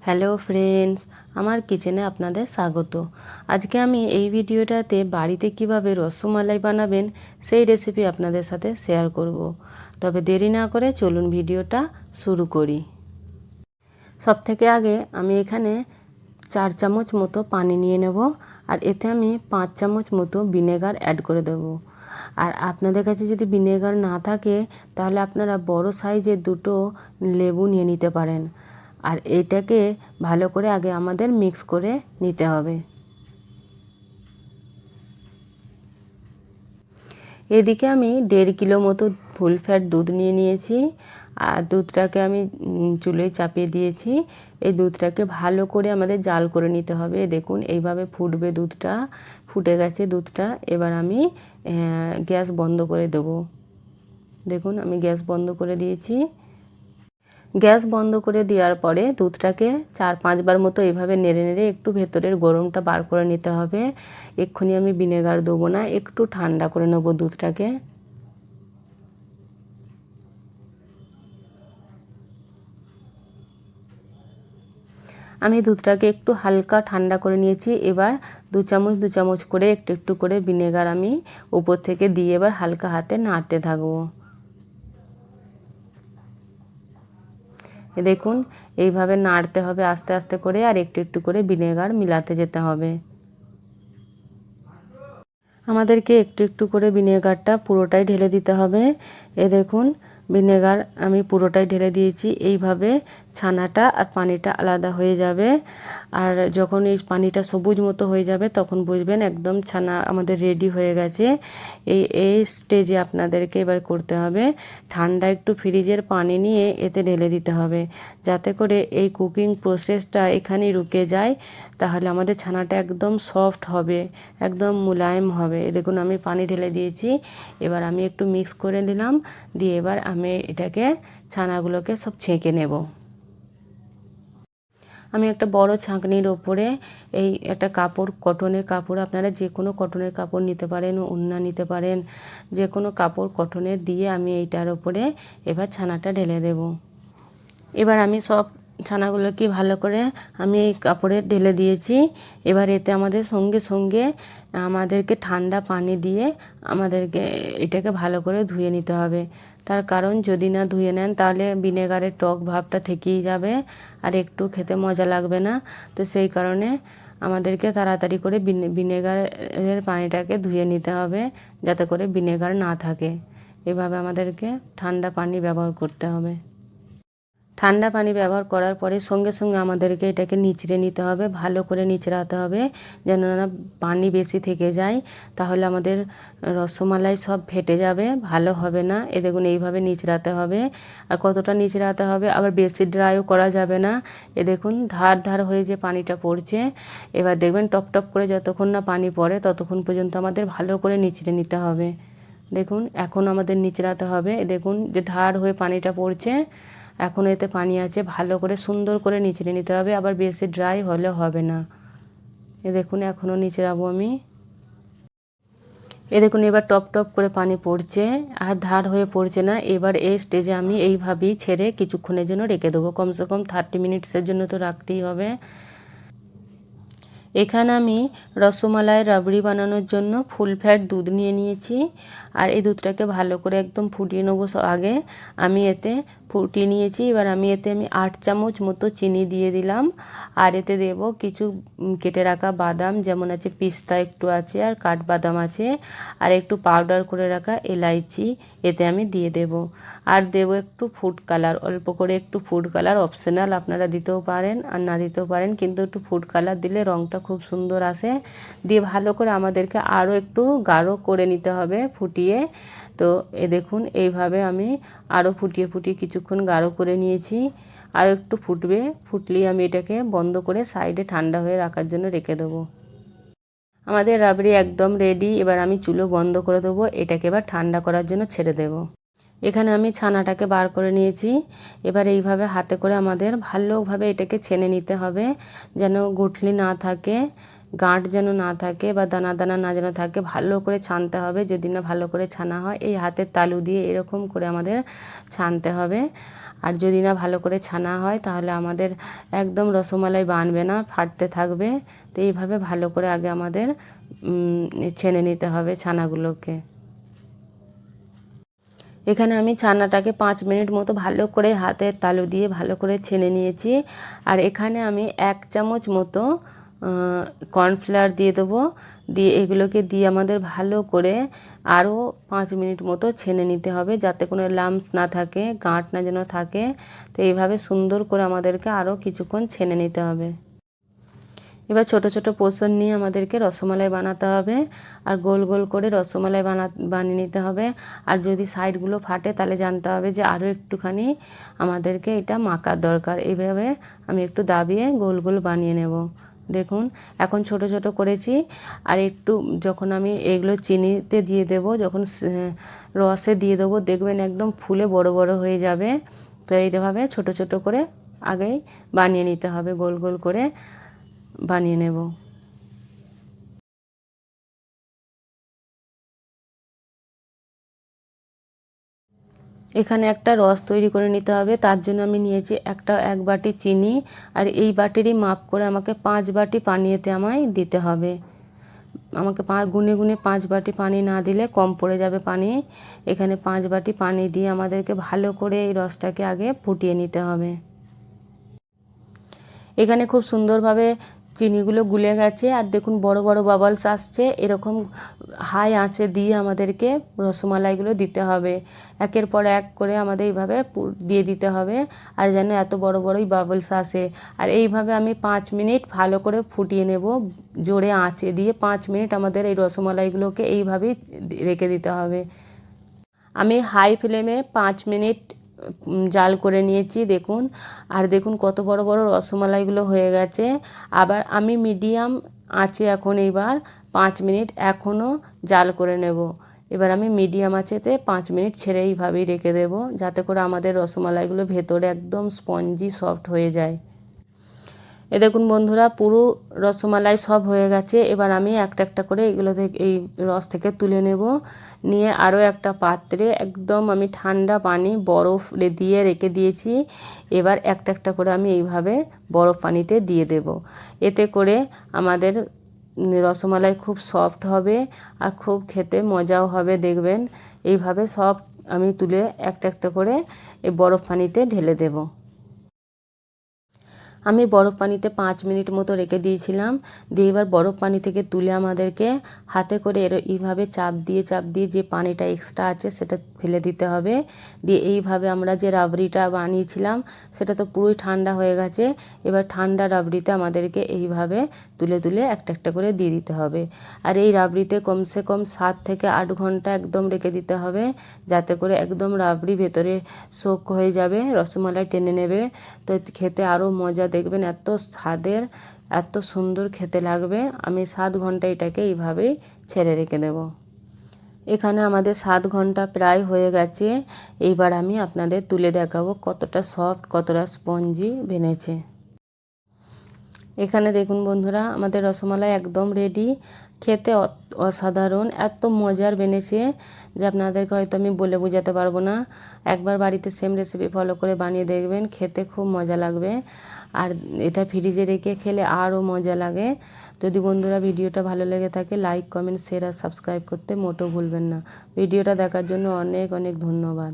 Hello friends, আমার কিচেনে আপনাদের স্বাগত। আজকে আমি এই ভিডিওটাতে বাড়িতে কিভাবে রসমালাই বানাবেন সেই রেসিপি আপনাদের সাথে শেয়ার করব। তবে দেরি না করে চলুন ভিডিওটা শুরু করি। সবথেকে আগে আমি এখানে 4 চামচ মতো পানি নিয়ে নেব, আর এতে আমি 5 চামচ মতো ভিনেগার অ্যাড করে দেব। আর আপনাদের কাছে যদি ভিনেগার না থাকে তাহলে আপনারা বড় সাইজের 2টো লেবু নিয়ে নিতে পারেন। আর এটাকে ভালো করে আগে আমাদের মিক্স করে নিতে হবে। এদিকে আমি 1.5 কিলো মতো ফুল ফ্যাট দুধ নিয়ে নিয়েছি, আর দুধটাকে আমি চুলোয় চাপিয়ে দিয়েছি। এই দুধটাকে ভালো করে আমাদের জাল করে নিতে হবে। দেখুন এইভাবে ফুটবে দুধটা, ফুটে গেছে দুধটা। এবার আমি গ্যাস বন্ধ করে দেবো। দেখুন আমি গ্যাস বন্ধ করে দিয়েছি। গ্যাস বন্ধ করে দেওয়ার পরে দুধটাকে 4-5 বার মতো এভাবে নেড়ে নেড়ে একটু ভেতরের গরমটা বার করে নিতে হবে। এক্ষুনি আমি ভিনেগার দেবো না, একটু ঠান্ডা করে নেব দুধটাকে। আমি দুধটাকে একটু হালকা ঠান্ডা করে নিয়েছি। এবার 2 চামচ করে একটু একটু করে ভিনেগার আমি উপর থেকে দিয়ে এবার হালকা হাতে নাড়তে থাকবো। দেখুন এইভাবে নাড়তে হবে আস্তে আস্তে করে, আর একটু একটু করে ভিনেগার মিলাতে যেতে হবে। আমাদেরকে একটু একটু করে ভিনেগারটা পুরোটাই ঢেলে দিতে হবে। দেখুন ভিনেগার আমি পুরোটাই ঢেলে দিয়েছি। এইভাবে ছানাটা আর পানিটা আলাদা হয়ে যাবে। আর যখন এই পানিটা সবুজ মতো হয়ে যাবে তখন বুঝবেন একদম ছানা আমাদের রেডি হয়ে গেছে। এই স্টেজে আপনাদেরকে এবার করতে হবে, ঠান্ডা একটু ফ্রিজের পানি নিয়ে এতে ঢেলে দিতে হবে, যাতে করে এই কুকিং প্রসেসটা এখানেই রুকে যায়। তাহলে আমাদের ছানাটা একদম সফট হবে, একদম মোলায়েম হবে। দেখুন আমি পানি ঢেলে দিয়েছি। এবার আমি একটু মিক্স করে নিলাম, দিয়ে এবার আমি এটাকে ছানাগুলোকে সব ছেঁকে নেব। আমি একটা বড় ছাঁকনির ওপরে এই একটা কাপড়, কটনের কাপড়, আপনারা যে কোনো কটনের কাপড় নিতে পারেন, ওড়না নিতে পারেন, যে কোনো কাপড় কটনের দিয়ে আমি এইটার ওপরে এবার ছানাটা ঢেলে দেব। এবার আমি সব ছানাগুলোকে ভালো করে আমি এই কাপড়ে ঢেলে দিয়েছি। এবার এতে আমাদের সঙ্গে সঙ্গে আমাদেরকে ঠান্ডা পানি দিয়ে আমাদেরকে এটাকে ভালো করে ধুয়ে নিতে হবে। তার কারণ যদি না ধুয়ে নেন তাহলে ভিনেগারের টক ভাবটা থেকেই যাবে, আর একটু খেতে মজা লাগবে না। তো সেই কারণে আমাদেরকে তাড়াতাড়ি করে ভিনেগারের পানিটাকে ধুয়ে নিতে হবে, যাতে করে ভিনেগার না থাকে। এভাবে আমাদেরকে ঠান্ডা পানি ব্যবহার করতে হবে। ঠান্ডা পানি ব্যবহার করার পরে সঙ্গে সঙ্গে আমাদেরকে এটাকে নিচড়ে নিতে হবে, ভালো করে নিচড়াতে হবে যেন না পানি বেশি থেকে যায়, তাহলে আমাদের রসমালাই সব ফেটে যাবে, ভালো হবে না। দেখুন এইভাবে নিচড়াতে হবে। আর কতটা নিচড়াতে হবে, আবার বেশি ড্রাইও করা যাবে না। দেখুন ধার ধার হয়ে যে পানিটা পড়ছে, এবার দেখবেন টপ টপ করে যতক্ষণ না পানি পড়ে ততক্ষণ পর্যন্ত আমাদের ভালো করে নিচড়ে নিতে হবে। দেখুন এখন আমাদের নিচড়াতে হবে। দেখুন যে ধার হয়ে পানিটা পড়ছে, এখন এতে পানি আছে, ভালো করে সুন্দর করে নিচড়ে নিতে হবে, আবার বেশি ড্রাই হলে হবে না। দেখুন এখনও নিচড়াবো আমি। দেখুন এবার টপ টপ করে পানি পড়ছে, আর ধার হয়ে পড়ছে না। এবার এই স্টেজে আমি এইভাবেই ছেড়ে কিছুক্ষণের জন্য রেখে দেবো, কমসে কম 30 মিনিটসের জন্য তো রাখতেই হবে। এখানে আমি রসমালাই রাবড়ি বানানোর জন্য ফুল ফ্যাট দুধ নিয়ে নিয়েছি, আর এই দুধটাকে ভালো করে একদম ফুটিয়ে নেবো। আগে আমি এতে ফুটিয়ে নিয়েছি। এবার আমি এতে 8 চামচ মতো চিনি দিয়ে দিলাম, আর এতে দেব কিছু কেটে রাখা বাদাম, যেমন আছে পিস্তা একটু আছে, আর কাঠবাদাম আছে, আর একটু পাউডার করে রাখা এলাইচি এতে আমি দিয়ে দেব। আর দেব একটু ফুড কালার, অল্প করে একটু ফুড কালার, অপশনাল, আপনারা দিতেও পারেন আর না দিতেও পারেন, কিন্তু একটু ফুড কালার দিলে রঙটা খুব সুন্দর আসে। দিয়ে ভালো করে আমাদেরকে আরও একটু গাঢ় করে নিতে হবে ফুটিয়ে। তো দেখুন এইভাবে আমি আরও ফুটিয়ে ফুটিয়ে কিছুক্ষণ গাঢ় করে নিয়েছি। আর একটু ফুটবে, ফুটলেই আমি এটাকে বন্ধ করে সাইডে ঠান্ডা হয়ে রাখার জন্য রেখে দেবো। আমাদের রাবড়ি একদম রেডি। এবার আমি চুলো বন্ধ করে দেবো, এটাকে এবার ঠান্ডা করার জন্য ছেড়ে দেবো। এখানে আমি ছানাটাকে বার করে নিয়েছি। এবার এইভাবে হাতে করে আমাদের ভালোভাবে এটাকে ছেনে নিতে হবে, যেন গুঠলি না থাকে, গাঁট যেন না থাকে, বা দানা দানা না যেন থাকে। ভালো করে ছানতে হবে, যদি না ভালো করে ছানা হয় এই হাতের তালু দিয়ে এরকম করে আমাদের ছানতে হবে। আর যদি না ভালো করে ছানা হয় তাহলে আমাদের একদম রসমালাই বানবে না, ফাটতে থাকবে। তো এইভাবে ভালো করে আগে আমাদের ছেনে নিতে হবে ছানাগুলোকে। এখানে আমি ছানাটাকে 5 মিনিট মতো ভালো করে হাতের তালু দিয়ে ভালো করে ছেনে নিয়েছি। আর এখানে আমি 1 চামচ মতো কর্নফ্লাওয়ার দিয়ে দেবো। দিয়ে এগুলোকে দিয়ে আমাদের ভালো করে আরও 5 মিনিট মতো ছেনে নিতে হবে, যাতে কোনো লাম্পস না থাকে, গাঁট না যেন থাকে। তো এইভাবে সুন্দর করে আমাদেরকে আরও কিছুক্ষণ ছেনে নিতে হবে। এবার ছোট ছোট পোর্শন নিয়ে আমাদেরকে রসমালাই বানাতে হবে, আর গোল গোল করে রসমালাই বানিয়ে নিতে হবে। আর যদি সাইডগুলো ফাটে তাহলে জানতে হবে যে আরও একটুখানি আমাদেরকে এটা মাখার দরকার। এইভাবে আমি একটু দাবিয়ে গোল গোল বানিয়ে নেব। দেখুন এখন ছোট ছোট করেছি। আর একটু যখন আমি এগুলো চিনিতে দিয়ে দেব, যখন রসে দিয়ে দেবো, দেখবেন একদম ফুলে বড় বড় হয়ে যাবে। তো এইভাবে ছোট ছোট করে আগেই বানিয়ে নিতে হবে, গোল গোল করে বানিয়ে নেব। এখানে একটা রস তৈরি করে নিতে হবে। তার জন্য আমি নিয়েছি 1 বাটি চিনি, আর এই বাটিরই মাপ করে আমাকে 5 বাটি পানি এতে আমায় দিতে হবে। আমাকে গুনে গুনে 5 বাটি পানি না দিলে কম পড়ে যাবে পানি। এখানে 5 বাটি পানি দিয়ে আমাদেরকে ভালো করে এই রসটাকে আগে ফুটিয়ে নিতে হবে। এখানে খুব সুন্দরভাবে চিনিগুলো গুলে গেছে, আর দেখুন বড় বড় বাবলস আসছে। এরকম হাই আঁচে দিয়ে আমাদেরকে রসমালাইগুলো দিতে হবে, একের পর এক করে আমাদের এইভাবে দিয়ে দিতে হবে, আর যেন এত বড় বড়ই বাবলস আসে। আর এইভাবে আমি 5 মিনিট ভালো করে ফুটিয়ে নেব, জোরে আঁচে দিয়ে 5 মিনিট আমাদের এই রসমালাইগুলোকে এইভাবেই রেখে দিতে হবে। আমি হাই ফ্লেমে 5 মিনিট জাল করে নিয়েছি দেখুন। আর দেখুন কত বড় বড় রসমালাইগুলো হয়ে গেছে। আবার আমি মিডিয়াম আঁচে এখন এইবার 5 মিনিট এখনও জাল করে নেব। এবার আমি মিডিয়াম আঁচেতে 5 মিনিট ছেড়ে এইভাবেই রেখে দেব, যাতে করে আমাদের রসমালাইগুলো ভেতরে একদম স্পঞ্জি সফট হয়ে যায়। দেখুন বন্ধুরা, পুরো রসমালাই সব হয়ে গেছে। এবার আমি একটা একটা করে এগুলো থেকে, এই রস থেকে তুলে নেব। নিয়ে আরও একটা পাত্রে একদম আমি ঠান্ডা পানি বরফ দিয়ে রেখে দিয়েছি। এবার একটা একটা করে আমি এইভাবে বরফ পানিতে দিয়ে দেব। এতে করে আমাদের রসমালাই খুব সফট হবে, আর খুব খেতে মজাও হবে দেখবেন। এইভাবে সব আমি তুলে একটা একটা করে এই বরফ পানিতে ঢেলে দেব। আমি বরফ পানিতে 5 মিনিট মতো রেখে দিয়েছিলাম। দিয়ে এবার বরফ পানি থেকে তুলে আমাদেরকে হাতে করে এইভাবে চাপ দিয়ে যে পানিটা এক্সট্রা আছে সেটা ফেলে দিতে হবে। দিয়ে এইভাবে আমরা যে রাবড়িটা বানিয়েছিলাম সেটা তো পুরোই ঠান্ডা হয়ে গেছে। এবার ঠান্ডা রাবড়িতে আমাদেরকে এইভাবে তুলে তুলে একটা একটা করে দিয়ে দিতে হবে। আর এই রাবড়িতে কমসে কম 7 থেকে 8 ঘন্টা একদম রেখে দিতে হবে, যাতে করে একদম রাবড়ি ভেতরে সোক হয়ে যাবে, রসমালাই টেনে নেবে। তো খেতে আরও মজা দেখবেন, এত স্বাদের, এত সুন্দর খেতে লাগবে। আমি 7 ঘন্টা এটাকে এইভাবেই ছেড়ে রেখে দেব। এখানে আমাদের 7 ঘন্টা প্রায় হয়ে গেছে। এইবার আমি আপনাদের তুলে দেখাবো কতটা সফট, কতটা স্পঞ্জি বেনেছে। এখানে দেখুন বন্ধুরা, আমাদের রসমালাই একদম রেডি। খেতে অসাধারণ, এত মজার বেনেছে যে আপনাদেরকে হয়তো আমি বলে বোঝাতে পারবো না। একবার বাড়িতে সেম রেসিপি ফলো করে বানিয়ে দেখবেন, খেতে খুব মজা লাগবে। আর এটা ফ্রিজে রেখে খেলে আরও মজা লাগে। যদি বন্ধুরা ভিডিওটা ভালো লেগে থাকে, লাইক, কমেন্ট, শেয়ার আর সাবস্ক্রাইব করতে মোটেও ভুলবেন না। ভিডিওটা দেখার জন্য অনেক অনেক ধন্যবাদ।